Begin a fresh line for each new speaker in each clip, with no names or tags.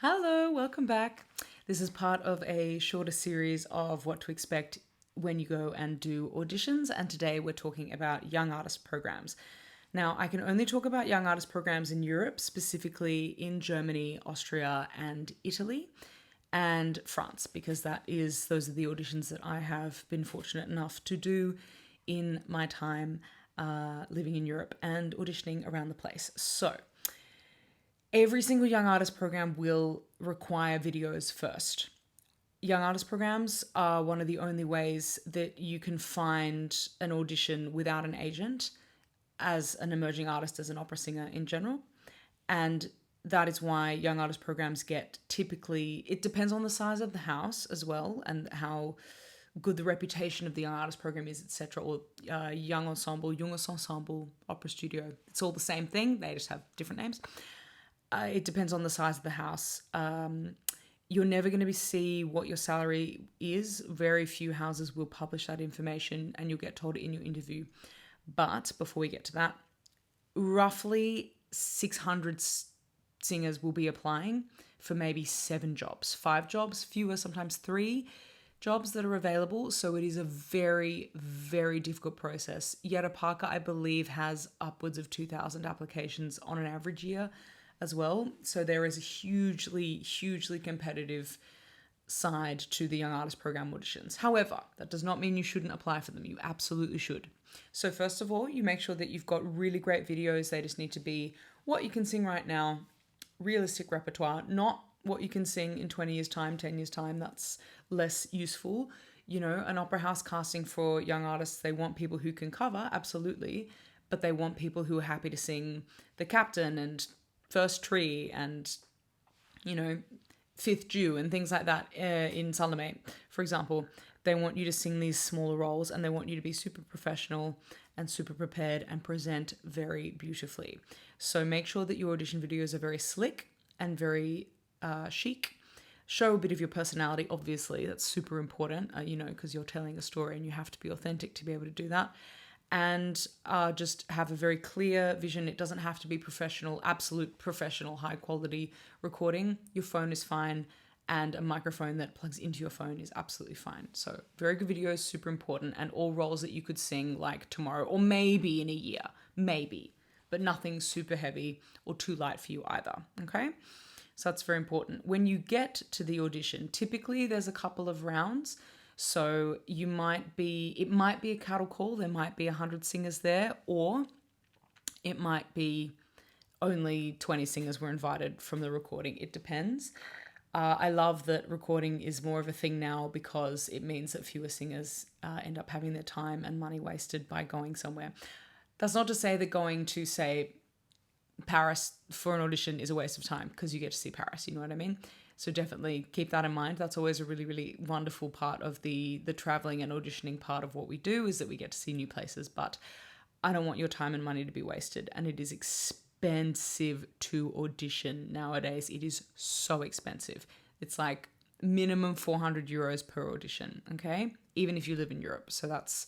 Hello, welcome back. This is part of a shorter series of what to expect when you go and do auditions, and today we're talking about young artist programs. Now, I can only talk about young artist programs in Europe, specifically in Germany, Austria, and Italy, and France, because those are the auditions that I have been fortunate enough to do in my time living in Europe and auditioning around the place. So, every single young artist program will require videos first. Young artist programs are one of the only ways that you can find an audition without an agent as an emerging artist, as an opera singer in general. And that is why young artist programs get typically, it depends on the size of the house as well and how good the reputation of the young artist program is, etc. Or young ensemble, junges ensemble, opera studio. It's all the same thing. They just have different names. It depends on the size of the house. You're never going to see what your salary is. Very few houses will publish that information and you'll get told it in your interview. But before we get to that, roughly 600 singers will be applying for maybe 7 jobs, 5 jobs, fewer, sometimes 3 jobs that are available. So it is a very, very difficult process. YAP, I believe, has upwards of 2,000 applications on an average year as well. So there is a hugely, hugely competitive side to the young artist program auditions. However, that does not mean you shouldn't apply for them. You absolutely should. So first of all, you make sure that you've got really great videos. They just need to be what you can sing right now, realistic repertoire, not what you can sing in 20 years time, 10 years time. That's less useful. You know, an opera house casting for young artists, they want people who can cover, absolutely, but they want people who are happy to sing the captain and first tree and, you know, fifth Jew and things like that in Salome, for example. They want you to sing these smaller roles and they want you to be super professional and super prepared and present very beautifully. So make sure that your audition videos are very slick and very chic. Show a bit of your personality, obviously. That's super important, because you're telling a story and you have to be authentic to be able to do that. And just have a very clear vision. It doesn't have to be professional, absolute professional, high quality recording. Your phone is fine, and a microphone that plugs into your phone is absolutely fine. So very good videos, super important, and all roles that you could sing like tomorrow or maybe in a year, maybe, but nothing super heavy or too light for you either, okay? So that's very important. When you get to the audition, typically there's a couple of rounds. So it might be a cattle call, there might be 100 singers there, or it might be only 20 singers were invited from the recording. It depends. I love that recording is more of a thing now because it means that fewer singers end up having their time and money wasted by going somewhere. That's not to say that going to, say, Paris for an audition is a waste of time because you get to see Paris, you know what I mean? So definitely keep that in mind. That's always a really, really wonderful part of the traveling and auditioning part of what we do, is that we get to see new places. But I don't want your time and money to be wasted. And it is expensive to audition nowadays. It is so expensive. It's like minimum 400 euros per audition, okay? Even if you live in Europe. So that's,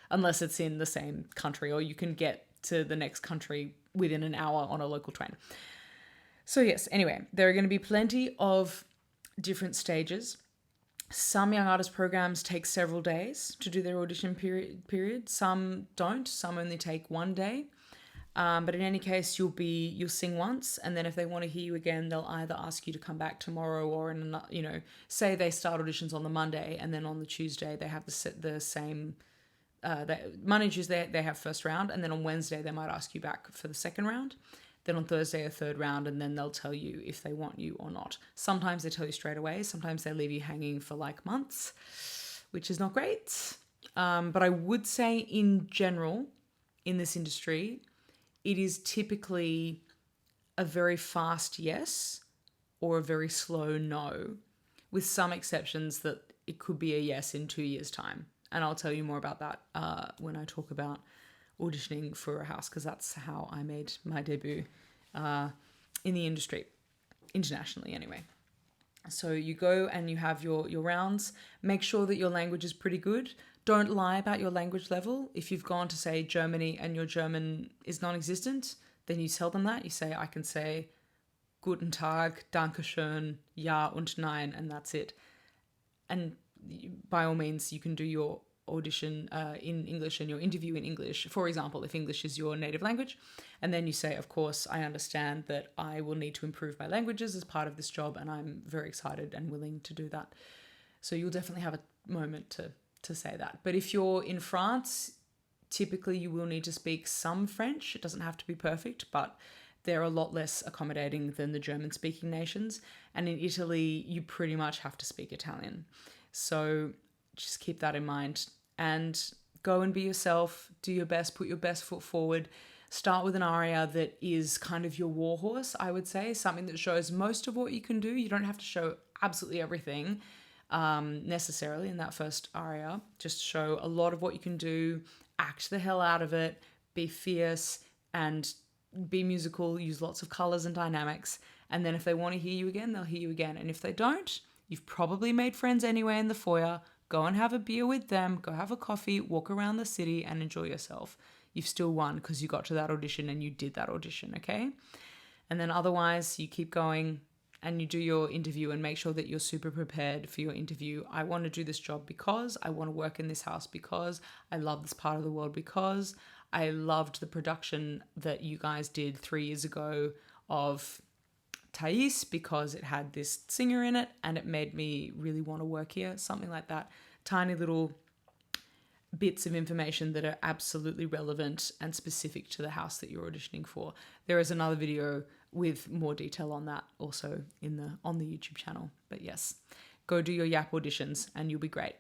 unless it's in the same country, or you can get to the next country within an hour on a local train. So yes, anyway, there are going to be plenty of different stages. Some young artist programs take several days to do their audition period. Some don't. Some only take 1 day. But in any case, you'll sing once, and then if they want to hear you again, they'll either ask you to come back tomorrow, or say they start auditions on the Monday, and then on the Tuesday they have the same. Monday and Tuesday they have first round, and then on Wednesday they might ask you back for the second round. Then on Thursday, a third round, and then they'll tell you if they want you or not. Sometimes they tell you straight away. Sometimes they leave you hanging for like months, which is not great. But I would say in general, in this industry, it is typically a very fast yes or a very slow no, with some exceptions that it could be a yes in 2 years' time. And I'll tell you more about that when I talk about auditioning for a house, because that's how I made my debut in the industry, internationally anyway. So you go and you have your rounds. Make sure that your language is pretty good. Don't lie about your language level. If you've gone to, say, Germany and your German is non-existent, then you tell them that. You say, I can say Guten Tag, Dankeschön, Ja und Nein, and that's it. And by all means, you can do your audition in English and your interview in English. For example, if English is your native language, and then you say, of course, I understand that I will need to improve my languages as part of this job, and I'm very excited and willing to do that. So you'll definitely have a moment to say that. But if you're in France, typically you will need to speak some French. It doesn't have to be perfect, but they're a lot less accommodating than the German-speaking nations. And in Italy, you pretty much have to speak Italian. So just keep that in mind. And go and be yourself, do your best, put your best foot forward. Start with an aria that is kind of your warhorse, I would say, something that shows most of what you can do. You don't have to show absolutely everything necessarily in that first aria. Just show a lot of what you can do, act the hell out of it, be fierce, and be musical, use lots of colors and dynamics. And then if they want to hear you again, they'll hear you again. And if they don't, you've probably made friends anyway in the foyer. Go and have a beer with them, go have a coffee, walk around the city and enjoy yourself. You've still won because you got to that audition and you did that audition, okay? And then otherwise, you keep going and you do your interview and make sure that you're super prepared for your interview. I want to do this job because I want to work in this house, because I love this part of the world, because I loved the production that you guys did 3 years ago of Thais, because it had this singer in it and it made me really want to work here, something like that. Tiny little bits of information that are absolutely relevant and specific to the house that you're auditioning for. There is another video with more detail on that also on the YouTube channel. But yes, go do your YAP auditions and you'll be great.